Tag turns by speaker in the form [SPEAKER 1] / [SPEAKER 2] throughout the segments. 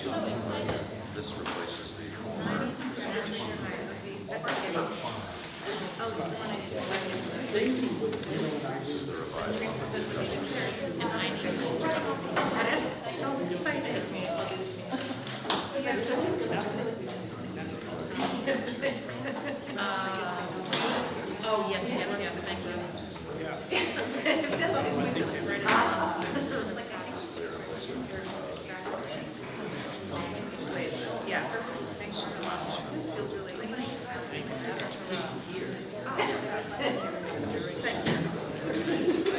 [SPEAKER 1] This replaces the former. This is the revised
[SPEAKER 2] Oh, yes, thank you. Yeah, perfect. Thanks so much. This feels really nice. Thank you. I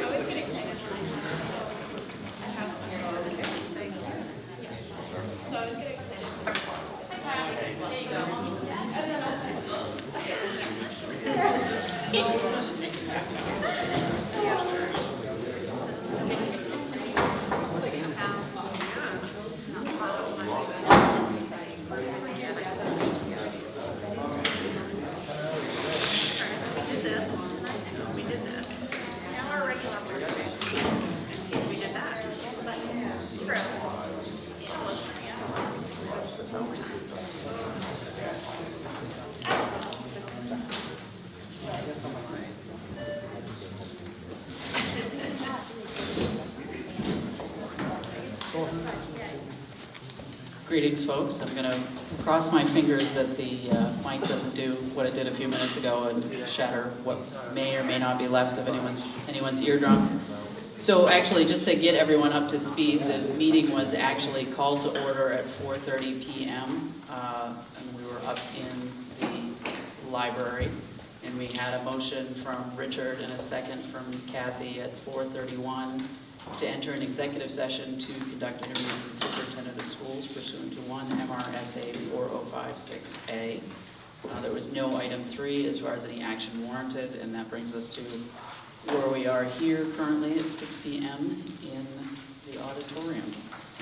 [SPEAKER 2] always get excited. So I always get excited. There you go. We did this. Now our regular presentation. We did that. True.
[SPEAKER 3] Greetings, folks. I'm going to cross my fingers that the mic doesn't do what it did a few minutes ago and shatter what may or may not be left of anyone's eardrums. So actually, just to get everyone up to speed, the meeting was actually called to order at 4:30 p.m. And we were up in the library, and we had a motion from Richard and a second from Kathy at 4:31 to enter an executive session to conduct interviews with the superintendent of schools pursuant to 1 MRSA 4056A. There was no item 3 as far as any action warranted, and that brings us to where we are here currently at 6 p.m. in the auditorium.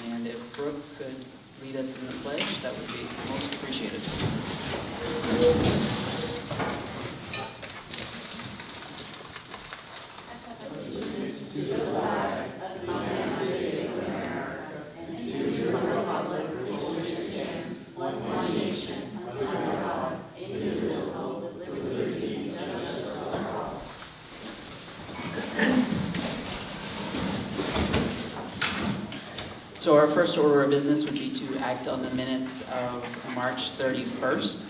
[SPEAKER 3] And if Brooke could lead us in the pledge, that would be most appreciated. So our first order of business would be to act on the minutes of March 31st.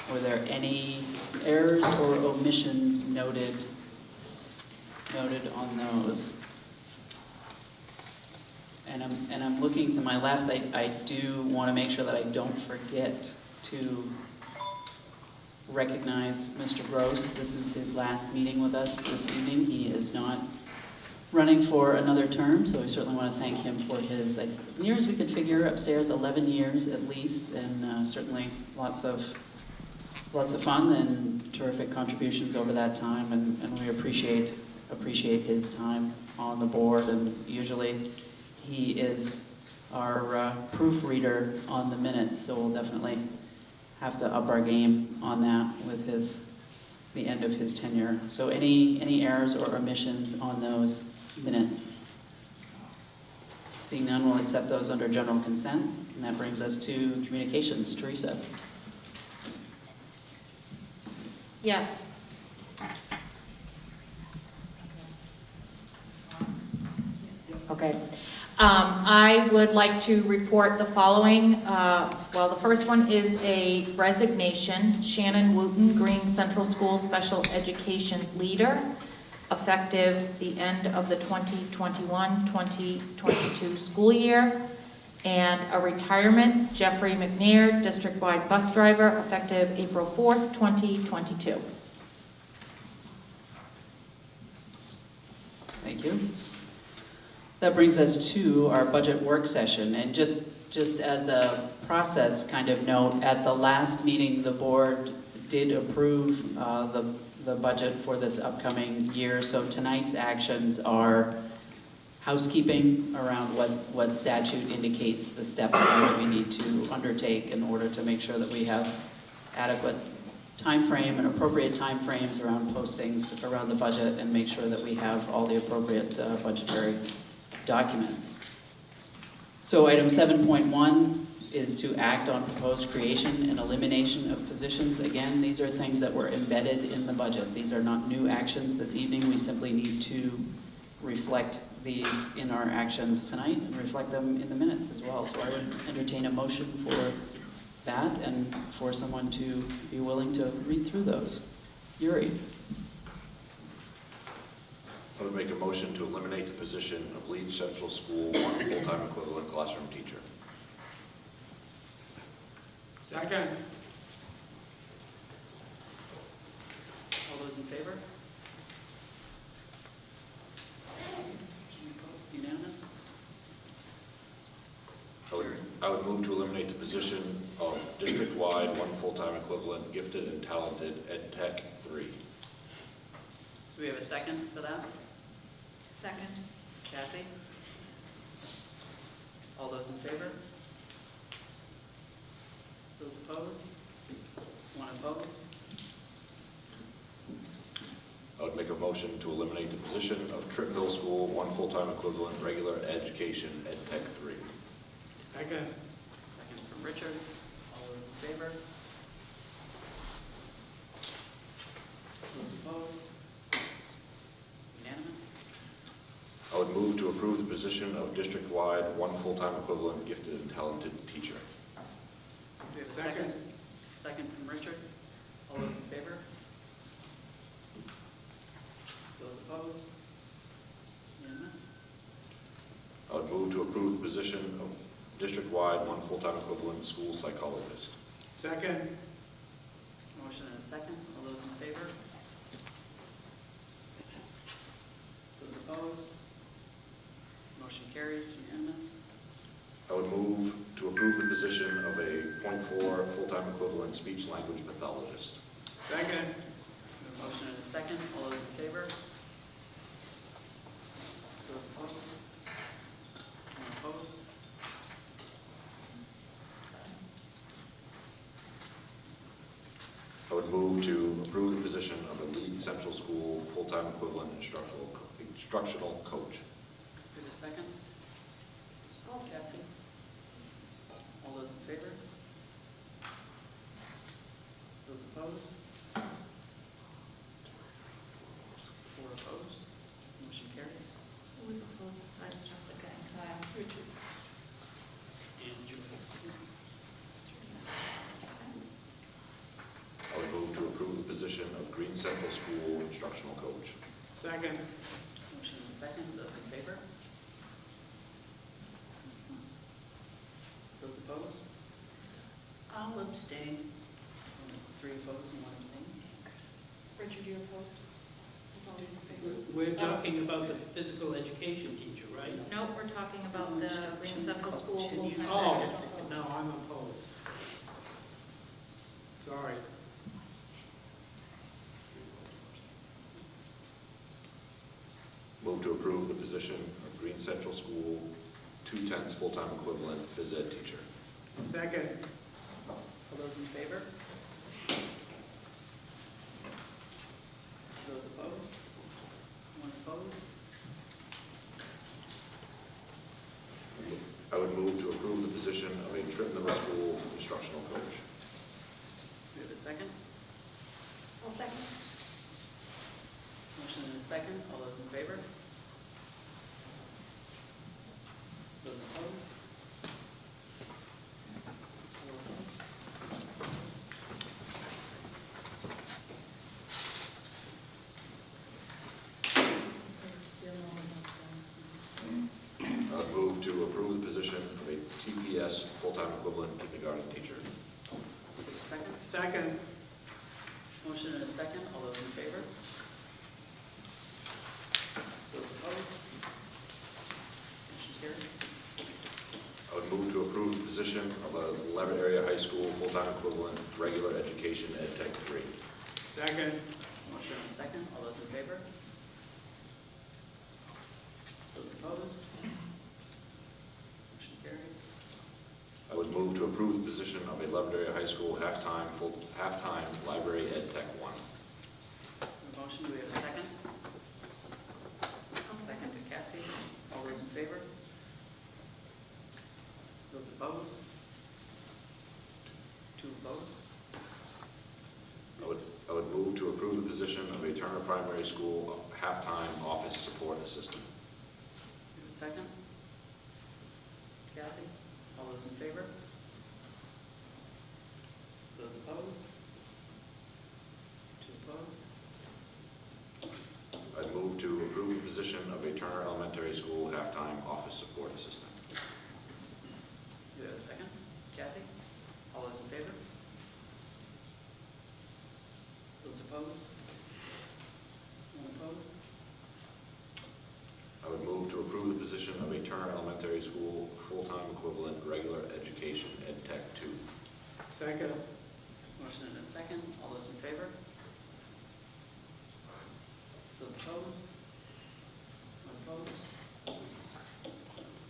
[SPEAKER 3] Were there any errors or omissions noted on those? And I'm looking to my left. I do want to make sure that I don't forget to recognize Mr. Gross. This is his last meeting with us this evening. He is not running for another term, so we certainly want to thank him for his, near as we could figure, upstairs 11 years at least, and certainly lots of fun and terrific contributions over that time, and we appreciate his time on the board. And usually he is our proofreader on the minutes, so we'll definitely have to up our game on that with the end of his tenure. So any errors or omissions on those minutes? Seeing none, we'll accept those under general consent, and that brings us to communications. Teresa.
[SPEAKER 2] Yes. Okay. I would like to report the following. Well, the first one is a resignation. Shannon Wooten, Green Central School Special Education Leader, effective the end of the 2021-2022 school year. And a retirement, Jeffrey McNair, district-wide bus driver, effective April 4th, 2022.
[SPEAKER 3] Thank you. That brings us to our budget work session. And just as a process kind of note, at the last meeting, the board did approve the budget for this upcoming year. So tonight's actions are housekeeping around what statute indicates the steps that we need to undertake in order to make sure that we have adequate time frame and appropriate time frames around postings around the budget, and make sure that we have all the appropriate budgetary documents. So item 7.1 is to act on proposed creation and elimination of positions. Again, these are things that were embedded in the budget. These are not new actions this evening. We simply need to reflect these in our actions tonight and reflect them in the minutes as well. So I would entertain a motion for that and for someone to be willing to read through those. Yuri.
[SPEAKER 1] I would make a motion to eliminate the position of lead central school 1 full-time equivalent classroom teacher.
[SPEAKER 4] Second.
[SPEAKER 3] All those in favor? Unanimous?
[SPEAKER 1] I would move to eliminate the position of district-wide 1 full-time equivalent gifted and talented ed tech 3.
[SPEAKER 3] Do we have a second for that?
[SPEAKER 2] Second.
[SPEAKER 3] Kathy? All those in favor? Those opposed? One opposed?
[SPEAKER 1] I would make a motion to eliminate the position of Tripp Middle School 1 full-time equivalent regular education ed tech 3.
[SPEAKER 4] Second.
[SPEAKER 3] Second from Richard. All those in favor? Those opposed? Unanimous?
[SPEAKER 1] I would move to approve the position of district-wide 1 full-time equivalent gifted and talented teacher.
[SPEAKER 3] Do we have a second? Second from Richard. All those in favor? Those opposed? Unanimous?
[SPEAKER 1] I would move to approve the position of district-wide 1 full-time equivalent school psychologist.
[SPEAKER 4] Second.
[SPEAKER 3] Motion and a second. All those in favor? Those opposed? Motion carries. Unanimous?
[SPEAKER 1] I would move to approve the position of a .4 full-time equivalent speech-language pathologist.
[SPEAKER 4] Second.
[SPEAKER 3] Motion and a second. All those in favor? Those opposed? One opposed?
[SPEAKER 1] I would move to approve the position of a lead central school full-time equivalent instructional coach.
[SPEAKER 3] Who's a second? I'll second. All those in favor? Those opposed? 4 opposed? Motion carries.
[SPEAKER 2] Who was opposed besides Jessica and Kyle? Richard.
[SPEAKER 3] And Julie.
[SPEAKER 1] I would move to approve the position of Green Central School instructional coach.
[SPEAKER 4] Second.
[SPEAKER 3] Motion and a second. Those in favor? Those opposed?
[SPEAKER 2] I'll abstain.
[SPEAKER 3] 3 opposed and 1 abstaining.
[SPEAKER 2] Richard, you opposed?
[SPEAKER 4] We're talking about the physical education teacher, right?
[SPEAKER 2] No, we're talking about the Green Central School full-time.
[SPEAKER 4] Oh, no, I'm opposed. Sorry.
[SPEAKER 1] Move to approve the position of Green Central School 2/10 full-time equivalent phys ed teacher.
[SPEAKER 4] Second.
[SPEAKER 3] All those in favor? Those opposed? 1 opposed?
[SPEAKER 1] I would move to approve the position of a Tripp Middle School instructional coach.
[SPEAKER 3] Do we have a second?
[SPEAKER 2] I'll second.
[SPEAKER 3] Motion and a second. All those in favor? Those opposed? 4 opposed?
[SPEAKER 1] I would move to approve the position of a TPS full-time equivalent kindergarten teacher.
[SPEAKER 3] Second.
[SPEAKER 4] Second.
[SPEAKER 3] Motion and a second. All those in favor? Those opposed? Motion carries.
[SPEAKER 1] I would move to approve the position of a Leavitt Area High School full-time equivalent regular education ed tech 3.
[SPEAKER 4] Second.
[SPEAKER 3] Motion and a second. All those in favor? Those opposed? Motion carries.
[SPEAKER 1] I would move to approve the position of a Leavitt Area High School halftime library ed tech 1.
[SPEAKER 3] A motion, do we have a second? I'll second to Kathy. All those in favor? opposed? 2 opposed?
[SPEAKER 1] I would move to approve the position of a Turner Primary School half-time office support assistant.
[SPEAKER 3] You have a second? Kathy? All those in favor? Those opposed? 2 opposed?
[SPEAKER 1] I'd move to approve the position of a Turner Elementary School half-time office support assistant.
[SPEAKER 3] You have a second? Kathy? All those in favor? Those opposed? 1 opposed?
[SPEAKER 1] I would move to approve the position of a Turner Elementary School full-time equivalent regular education ed tech 2.
[SPEAKER 4] Second.
[SPEAKER 3] Motion and a second. All those in favor? Those opposed? 1 opposed?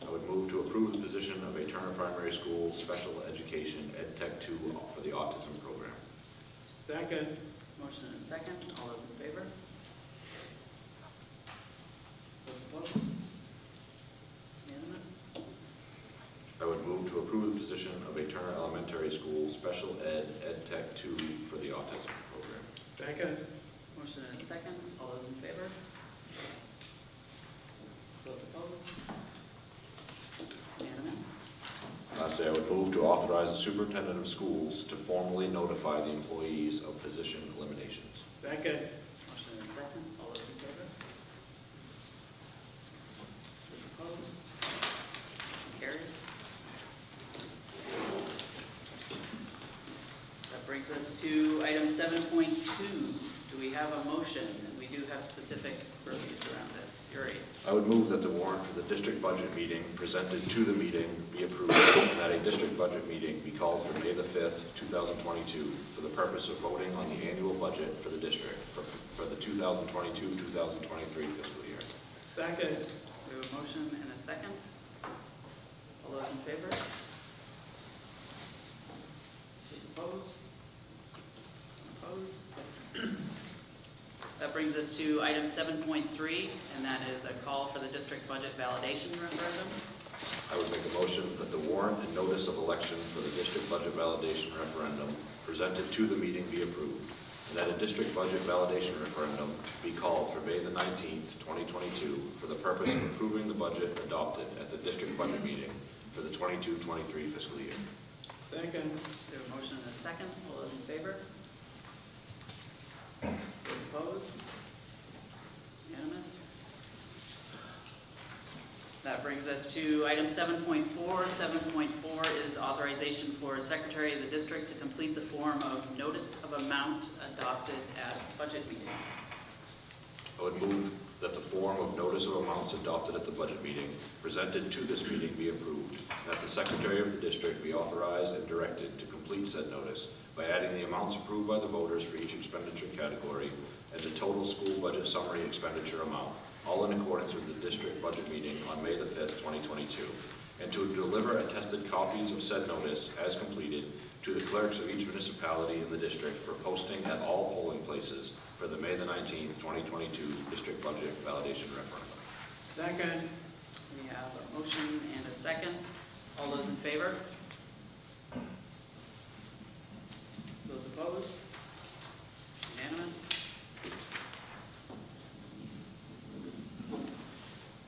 [SPEAKER 1] I would move to approve the position of a Turner Primary School special education ed tech 2 for the autism program.
[SPEAKER 4] Second.
[SPEAKER 3] Motion and a second. All those in favor? Those opposed? Unanimous?
[SPEAKER 1] I would move to approve the position of a Turner Elementary School special ed tech 2 for the autism program.
[SPEAKER 4] Second.
[SPEAKER 3] Motion and a second. All those in favor? Those opposed? Unanimous?
[SPEAKER 1] Lastly, I would move to authorize the superintendent of schools to formally notify the employees of position eliminations.
[SPEAKER 4] Second.
[SPEAKER 3] Motion and a second. All those in favor? Those opposed? Motion carries. That brings us to item 7.2. Do we have a motion? And we do have specific verbiage around this. Yuri?
[SPEAKER 1] I would move that the warrant for the district budget meeting presented to the meeting be approved and that a district budget meeting be called for May the 5th, 2022 for the purpose of voting on the annual budget for the district for the 2022-2023 fiscal year.
[SPEAKER 4] Second.
[SPEAKER 3] We have a motion and a second. All those in favor? Those opposed? Opposed? That brings us to item 7.3, and that is a call for the district budget validation referendum.
[SPEAKER 1] I would make a motion that the warrant and notice of election for the district budget validation referendum presented to the meeting be approved, and that a district budget validation referendum be called for May the 19th, 2022 for the purpose of approving the budget adopted at the district budget meeting for the 22-23 fiscal year.
[SPEAKER 4] Second.
[SPEAKER 3] We have a motion and a second. All those in favor? Those opposed? Unanimous? That brings us to item 7.4. 7.4 is authorization for Secretary of the District to complete the form of notice of amount adopted at budget meeting.
[SPEAKER 1] I would move that the form of notice of amounts adopted at the budget meeting presented to this meeting be approved, and that the Secretary of the District be authorized and directed to complete said notice by adding the amounts approved by the voters for each expenditure category and the total school budget summary expenditure amount, all in accordance with the district budget meeting on May the 5th, 2022, and to deliver attested copies of said notice as completed to the clerks of each municipality in the district for posting at all polling places for the May the 19th, 2022 district budget validation referendum.
[SPEAKER 4] Second.
[SPEAKER 3] We have a motion and a second. All those in favor? Those opposed? Unanimous?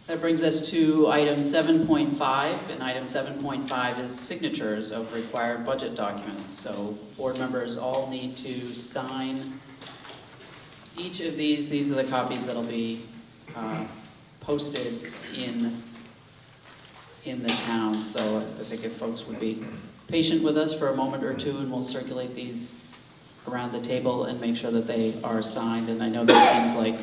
[SPEAKER 3] That brings us to item 7.5, and item 7.5 is signatures of required budget documents. So board members all need to sign each of these. These are the copies that'll be posted in the town. So I think if folks would be patient with us for a moment or two, and we'll circulate these around the table and make sure that they are signed. And I know this seems like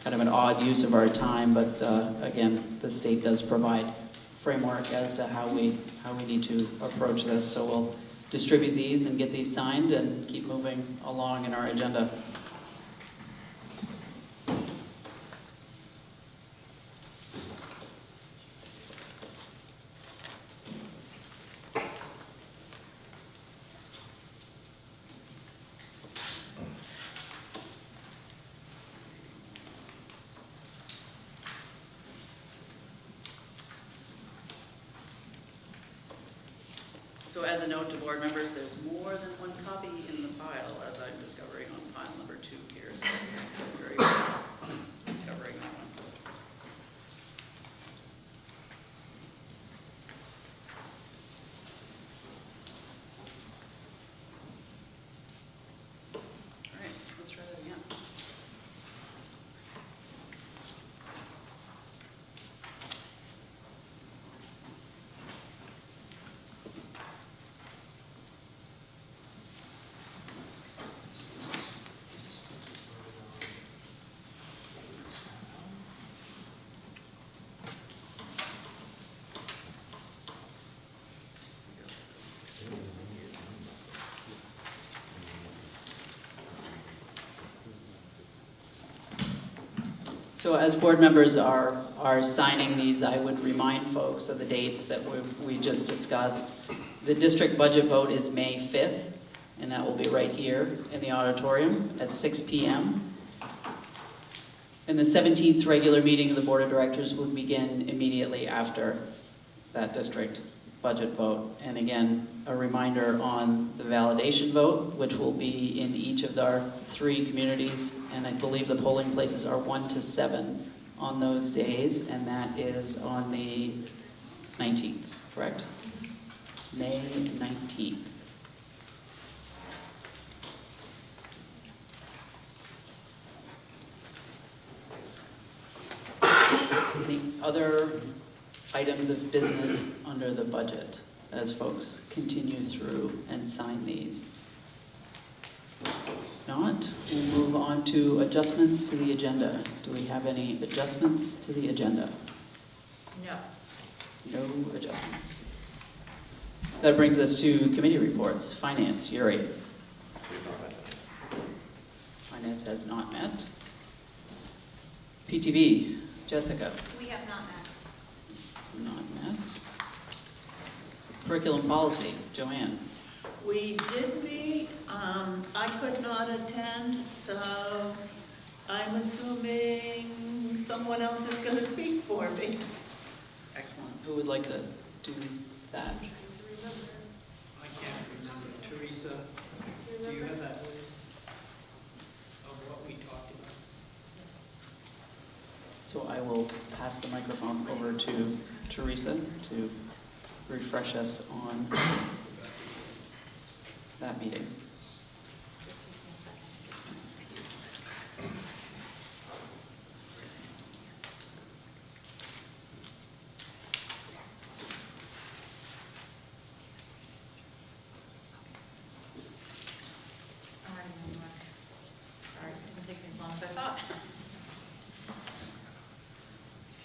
[SPEAKER 3] kind of an odd use of our time, but again, the state does provide framework as to how we need to approach this. So we'll distribute these and get these signed and keep moving along in our agenda. So as a note to board members, there's more than one copy in the pile, as I'm discovering on pile number 2 here. So I'm very covering that one. All right, let's try that again. So as board members are signing these, I would remind folks of the dates that we just discussed. The district budget vote is May 5th, and that will be right here in the auditorium at 6 p.m. And the 17th regular meeting of the Board of Directors will begin immediately after that district budget vote. And again, a reminder on the validation vote, which will be in each of our 3 communities. And I believe the polling places are 1 to 7 on those days, and that is on the 19th, correct? May 19th. The other items of business under the budget as folks continue through and sign these. Not, we'll move on to adjustments to the agenda. Do we have any adjustments to the agenda?
[SPEAKER 2] No.
[SPEAKER 3] No adjustments. That brings us to committee reports. Finance, Yuri. Finance has not met. PTV, Jessica.
[SPEAKER 2] We have not met.
[SPEAKER 3] Not met. Curriculum policy, Joanne.
[SPEAKER 5] We did meet, I could not attend, so I'm assuming someone else is going to speak for me.
[SPEAKER 3] Excellent. Who would like to do that?
[SPEAKER 4] I can't remember. Teresa, do you have that list of what we talked about?
[SPEAKER 3] So I will pass the microphone over to Teresa to refresh us on that meeting.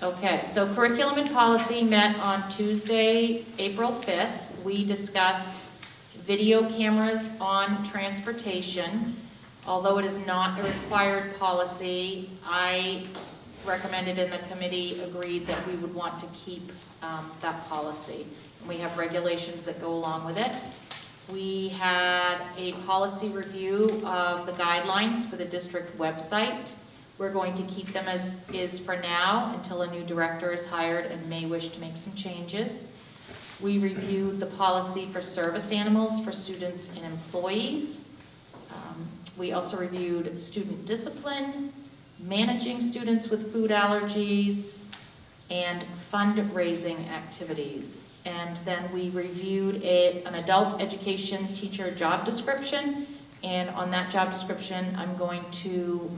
[SPEAKER 2] Okay, so curriculum and policy met on Tuesday, April 5th. We discussed video cameras on transportation. Although it is not a required policy, I recommended and the committee agreed that we would want to keep that policy. And we have regulations that go along with it. We had a policy review of the guidelines for the district website. We're going to keep them as is for now until a new director is hired and may wish to make some changes. We reviewed the policy for service animals for students and employees. We also reviewed student discipline, managing students with food allergies, and fundraising activities. And then we reviewed an adult education teacher job description. And on that job description, I'm going to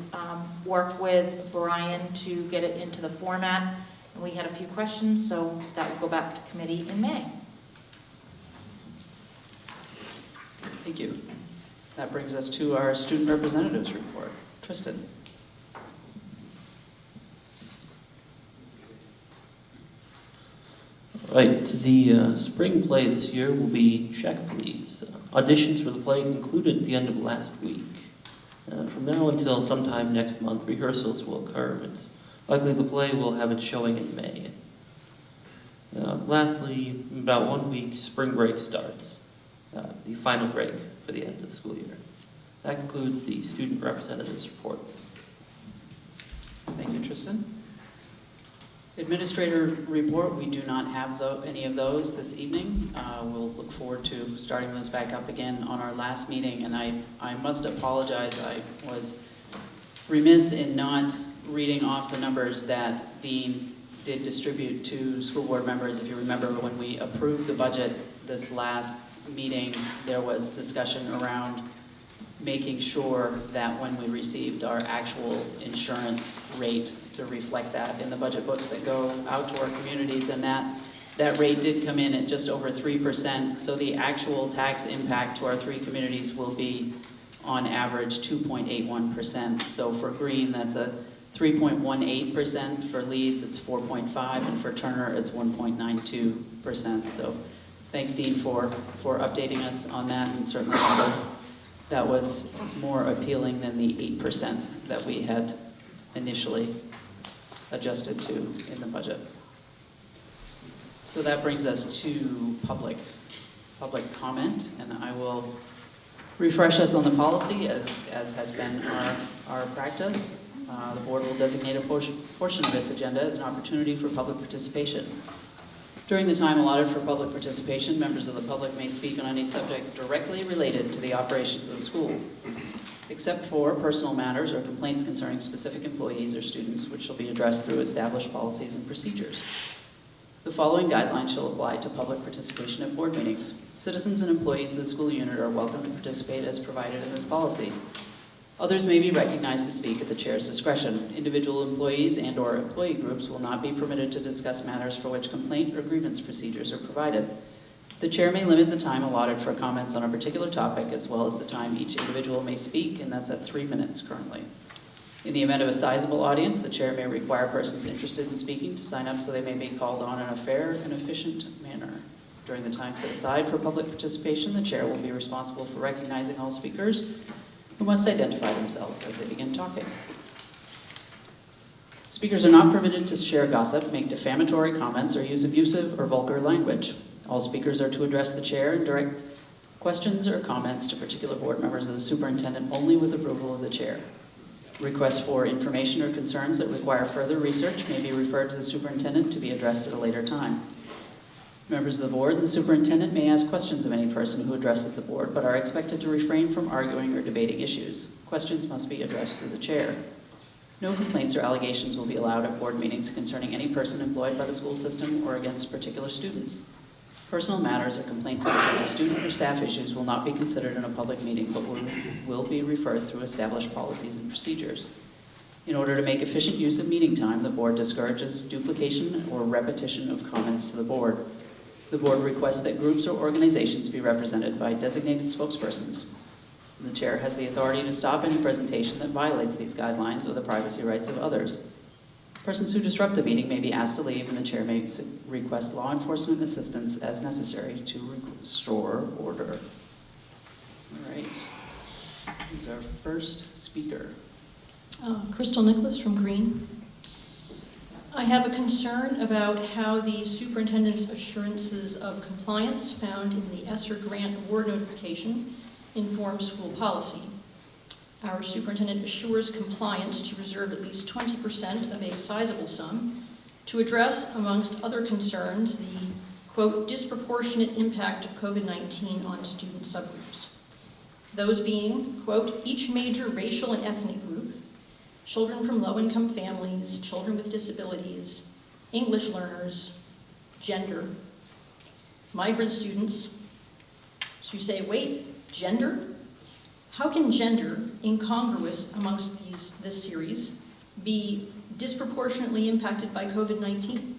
[SPEAKER 2] work with Brian to get it into the format. And we had a few questions, so that will go back to committee in May.
[SPEAKER 3] Thank you. That brings us to our student representatives report. Tristan.
[SPEAKER 6] Right, the spring play this year will be Check Please. Auditions for the play concluded at the end of last week. From now until sometime next month, rehearsals will occur. It's likely the play will have its showing in May. Lastly, in about 1 week, spring break starts, the final break for the end of the school year. That concludes the student representatives report.
[SPEAKER 3] Thank you, Tristan. Administrator report, we do not have any of those this evening. We'll look forward to starting those back up again on our last meeting, and I must apologize. I was remiss in not reading off the numbers that Dean did distribute to school board members. If you remember, when we approved the budget this last meeting, there was discussion around making sure that when we received our actual insurance rate to reflect that in the budget books that go out to our communities, and that rate did come in at just over 3%. So the actual tax impact to our 3 communities will be on average 2.81%. So for Green, that's a 3.18%. For Leeds, it's 4.5%, and for Turner, it's 1.92%. So thanks, Dean, for updating us on that, and certainly that was more appealing than the 8% that we had initially adjusted to in the budget. So that brings us to public comment, and I will refresh us on the policy as has been our practice. The board will designate a portion of its agenda as an opportunity for public participation. During the time allotted for public participation, members of the public may speak on any subject directly related to the operations of the school, except for personal matters or complaints concerning specific employees or students, which shall be addressed through established policies and procedures. The following guidelines shall apply to public participation at board meetings. Citizens and employees of the school unit are welcome to participate as provided in this policy. Others may be recognized to speak at the chair's discretion. Individual employees and/or employee groups will not be permitted to discuss matters for which complaint or grievance procedures are provided. The chair may limit the time allotted for comments on a particular topic, as well as the time each individual may speak, and that's at 3 minutes currently. In the event of a sizable audience, the chair may require persons interested in speaking to sign up so they may be called on in a fair and efficient manner. During the time set aside for public participation, the chair will be responsible for recognizing all speakers who must identify themselves as they begin talking. Speakers are not permitted to share gossip, make defamatory comments, or use abusive or vulgar language. All speakers are to address the chair and direct questions or comments to particular board members of the superintendent only with approval of the chair. Requests for information or concerns that require further research may be referred to the superintendent to be addressed at a later time. Members of the board and the superintendent may ask questions of any person who addresses the board, but are expected to refrain from arguing or debating issues. Questions must be addressed to the chair. No complaints or allegations will be allowed at board meetings concerning any person employed by the school system or against particular students. Personal matters or complaints concerning student or staff issues will not be considered in a public meeting, but will be referred through established policies and procedures. In order to make efficient use of meeting time, the board discourages duplication or repetition of comments to the board. The board requests that groups or organizations be represented by designated spokespersons. The chair has the authority to stop any presentation that violates these guidelines or the privacy rights of others. Persons who disrupt the meeting may be asked to leave, and the chair may request law enforcement assistance as necessary to restore order. All right, who's our first speaker?
[SPEAKER 7] Crystal Nicholas from Green. I have a concern about how the superintendent's assurances of compliance found in the ESSER grant award notification inform school policy. Our superintendent assures compliance to reserve at least 20% of a sizable sum to address, amongst other concerns, the, quote, disproportionate impact of COVID-19 on student subgroups. Those being, quote, each major racial and ethnic group, children from low-income families, children with disabilities, English learners, gender, migrant students. So you say, wait, gender? How can gender, incongruous amongst this series, be disproportionately impacted by COVID-19?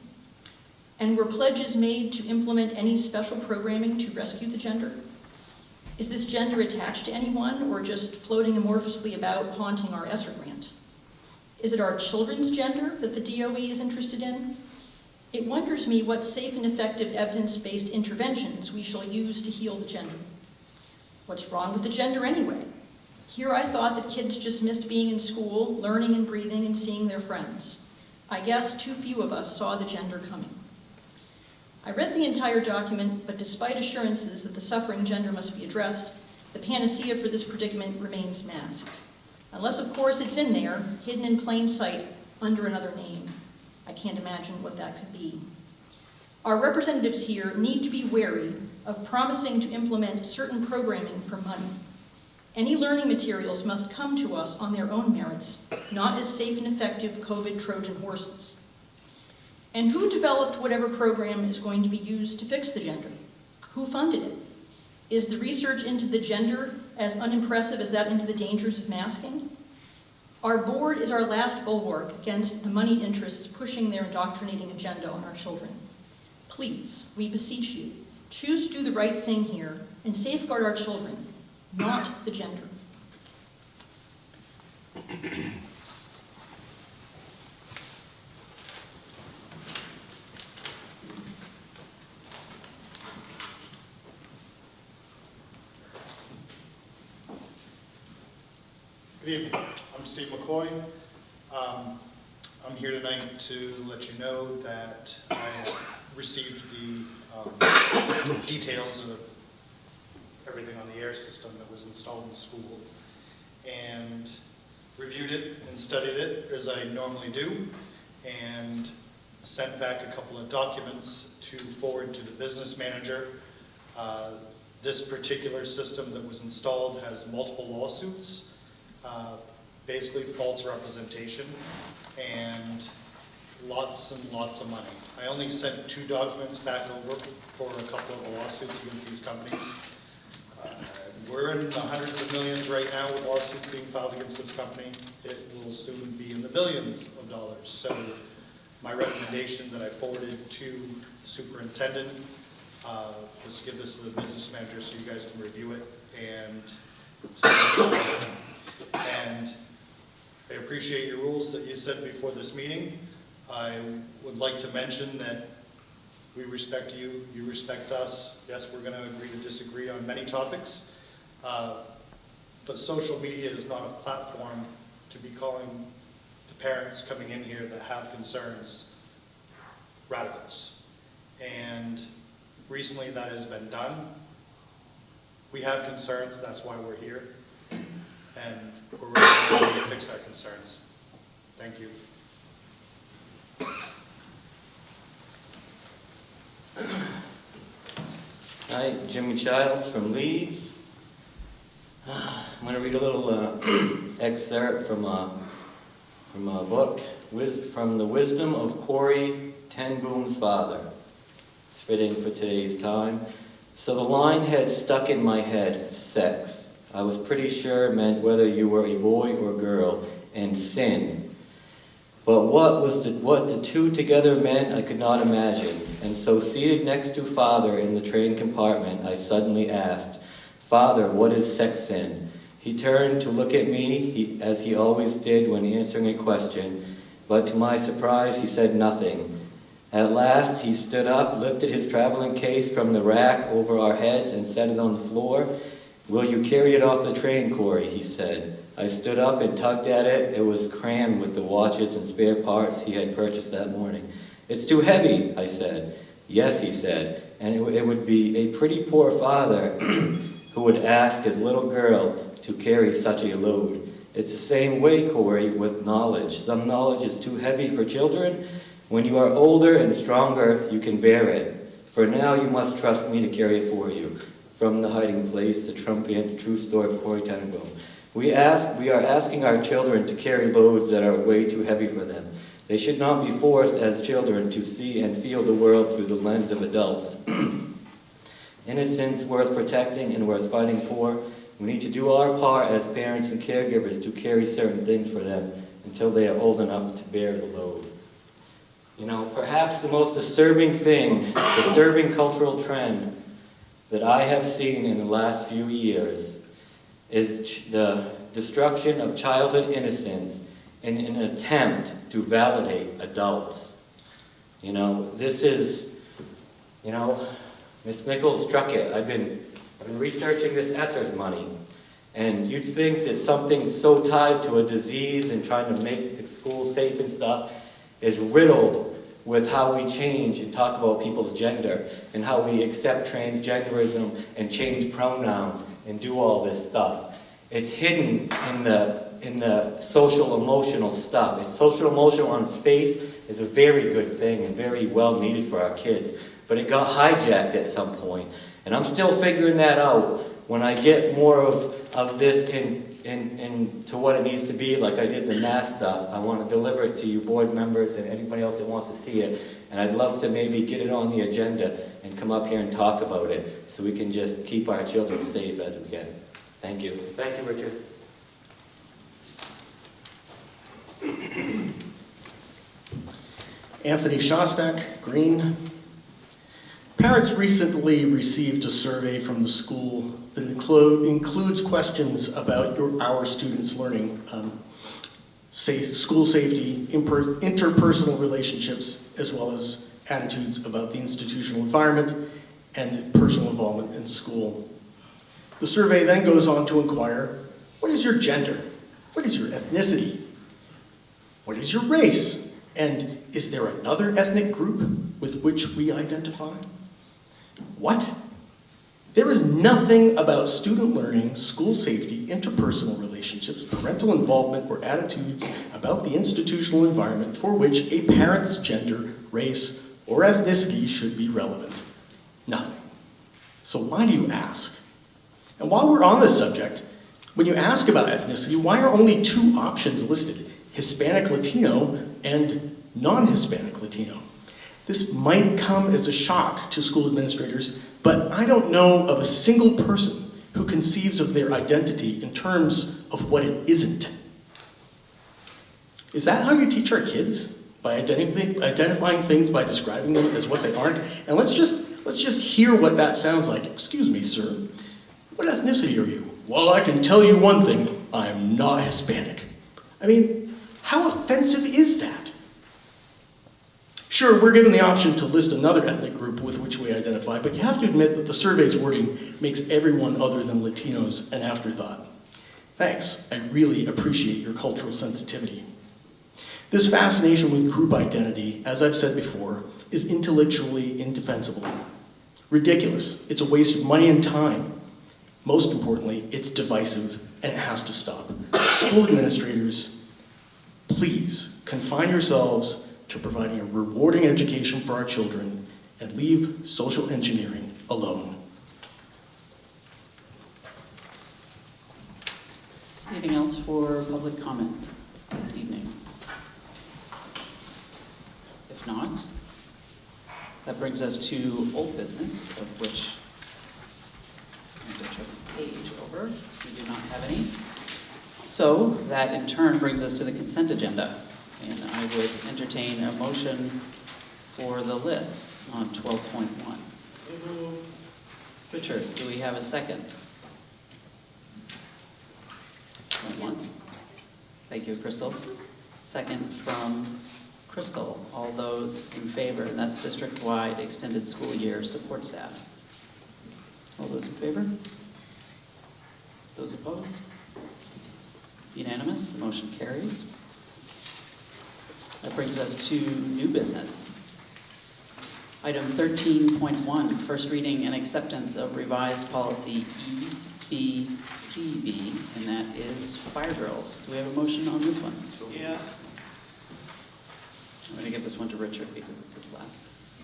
[SPEAKER 7] And were pledges made to implement any special programming to rescue the gender? Is this gender attached to anyone or just floating amorphously about haunting our ESSER grant? Is it our children's gender that the DOE is interested in? It wonders me what safe and effective evidence-based interventions we shall use to heal the gender. What's wrong with the gender anyway? Here I thought that kids just missed being in school, learning and breathing and seeing their friends. I guess too few of us saw the gender coming. I read the entire document, but despite assurances that the suffering gender must be addressed, the panacea for this predicament remains masked. Unless, of course, it's in there, hidden in plain sight, under another name. I can't imagine what that could be. Our representatives here need to be wary of promising to implement certain programming for money. Any learning materials must come to us on their own merits, not as safe and effective COVID Trojan horses. And who developed whatever program is going to be used to fix the gender? Who funded it? Is the research into the gender as unimpressive as that into the dangers of masking? Our board is our last bulwark against the money interests pushing their indoctrinating agenda on our children. Please, we beseech you, choose to do the right thing here and safeguard our children, not the gender.
[SPEAKER 8] Good evening. I'm Steve McCoy. I'm here tonight to let you know that I received the details of everything on the air system that was installed in the school and reviewed it and studied it as I normally do, and sent back a couple of documents to forward to the business manager. This particular system that was installed has multiple lawsuits. Basically false representation and lots of money. I only sent 2 documents back over for a couple of lawsuits against these companies. We're in the hundreds of millions right now with lawsuits being filed against this company. It will soon be in the billions of dollars. So my recommendation that I forwarded to the superintendent was to give this to the business manager so you guys can review it and I appreciate your rules that you set before this meeting. I would like to mention that we respect you, you respect us. Yes, we're going to agree to disagree on many topics, but social media is not a platform to be calling the parents coming in here that have concerns radicals. And recently that has been done. We have concerns, that's why we're here. And we're ready to fix our concerns. Thank you.
[SPEAKER 9] Hi, Jimmy Childs from Leeds. I'm going to read a little excerpt from a book, From the Wisdom of Corey Ten Boom's Father. It's fitting for today's time. So the line had stuck in my head, sex. I was pretty sure it meant whether you were a boy or girl, and sin. But what the 2 together meant, I could not imagine. And so seated next to Father in the train compartment, I suddenly asked, Father, what is sex sin? He turned to look at me, as he always did when answering a question, but to my surprise, he said nothing. At last, he stood up, lifted his traveling case from the rack over our heads, and set it on the floor. Will you carry it off the train, Corey? He said. I stood up and tugged at it. It was crammed with the watches and spare parts he had purchased that morning. It's too heavy, I said. Yes, he said, and it would be a pretty poor father who would ask his little girl to carry such a load. It's the same way, Corey, with knowledge. Some knowledge is too heavy for children. When you are older and stronger, you can bear it. For now, you must trust me to carry it for you. From the Hiding Place, the Trumpian True Story of Corey Tenenbaum. We are asking our children to carry loads that are way too heavy for them. They should not be forced as children to see and feel the world through the lens of adults. Innocence worth protecting and worth fighting for. We need to do our part as parents and caregivers to carry certain things for them until they are old enough to bear the load. You know, perhaps the most disturbing cultural trend that I have seen in the last few years is the destruction of childhood innocence in an attempt to validate adults. You know, this is, you know, Ms. Nichols struck it. I've been researching this Esser's money, and you'd think that something so tied to a disease and trying to make the school safe and stuff is riddled with how we change and talk about people's gender and how we accept transgenderism and change pronouns and do all this stuff. It's hidden in the the social emotional stuff. It's social emotional on space is a very good thing and very well needed for our kids. But it got hijacked at some point. And I'm still figuring that out. When I get more of this into what it needs to be, like I did the math stuff, I want to deliver it to you board members and anybody else that wants to see it. And I'd love to maybe get it on the agenda and come up here and talk about it so we can just keep our children safe as we can. Thank you. Thank you, Richard.
[SPEAKER 10] Anthony Shostak, Green. Parents recently received a survey from the school that includes questions about our students' learning, school safety, interpersonal relationships, as well as attitudes about the institutional environment and personal involvement in school. The survey then goes on to inquire, what is your gender? What is your ethnicity? What is your race? And is there another ethnic group with which we identify? What? There is nothing about student learning, school safety, interpersonal relationships, parental involvement, or attitudes about the institutional environment for which a parent's gender, race, or ethnicity should be relevant. Nothing. So why do you ask? And while we're on this subject, when you ask about ethnicity, why are only two options listed? Hispanic Latino and non-Hispanic Latino. This might come as a shock to school administrators, but I don't know of a single person who conceives of their identity in terms of what it isn't. Is that how you teach our kids? By identifying things by describing them as what they aren't? And let's just hear what that sounds like. Excuse me, sir. What ethnicity are you? Well, I can tell you one thing. I'm not Hispanic. I mean, how offensive is that? Sure, we're given the option to list another ethnic group with which we identify, but you have to admit that the survey's wording makes everyone other than Latinos an afterthought. Thanks, I really appreciate your cultural sensitivity. This fascination with group identity, as I've said before, is intellectually indefensible. Ridiculous, it's a waste of money and time. Most importantly, it's divisive and it has to stop. School administrators, please confine yourselves to providing a rewarding education for our children and leave social engineering alone.
[SPEAKER 3] Anything else for public comment this evening? If not, that brings us to old business, of which I'm going to turn the page over. We do not have any. So that in turn brings us to the consent agenda. And I would entertain a motion for the list on 12.1. Richard, do we have a second? Going once. Thank you, Crystal. Second from Crystal. All those in favor, and that's district-wide extended school year support staff. All those in favor? Those opposed? Unanimous, the motion carries. That brings us to new business. Item 13.1, first reading and acceptance of revised policy EBCB, and that is fire drills. Do we have a motion on this one?
[SPEAKER 4] Yeah.
[SPEAKER 3] I'm going to give this one to Richard because it's his last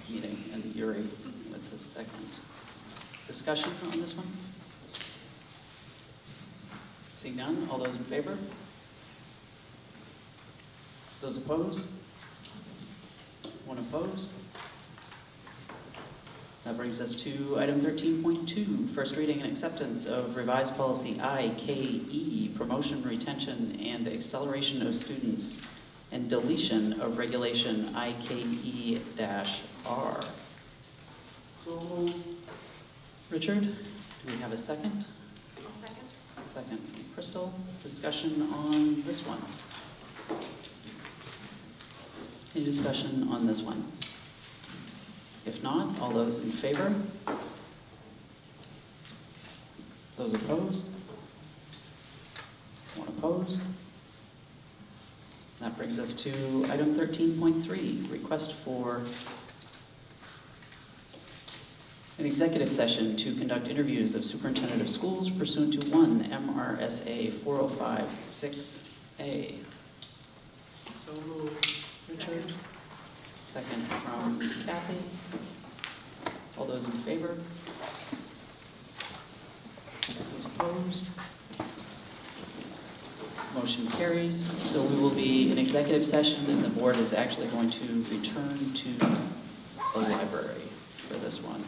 [SPEAKER 3] meeting, and Yuri with the second. Discussion on this one? Seeing none, all those in favor? Those opposed? One opposed? That brings us to item 13.2, first reading and acceptance of revised policy IKE, promotion, retention, and acceleration of students, and deletion of regulation IKE-R. So, Richard, do we have a second?
[SPEAKER 2] A second.
[SPEAKER 3] Second. Crystal, discussion on this one? Any discussion on this one? If not, all those in favor? Those opposed? One opposed? That brings us to item 13.3, request for an executive session to conduct interviews of superintendent of schools pursuant to 1 MRSA 4056A.
[SPEAKER 4] So moved.
[SPEAKER 3] Richard? Second from Kathy. All those in favor? Those opposed? Motion carries. So we will be in executive session, and the board is actually going to return to the library for this one.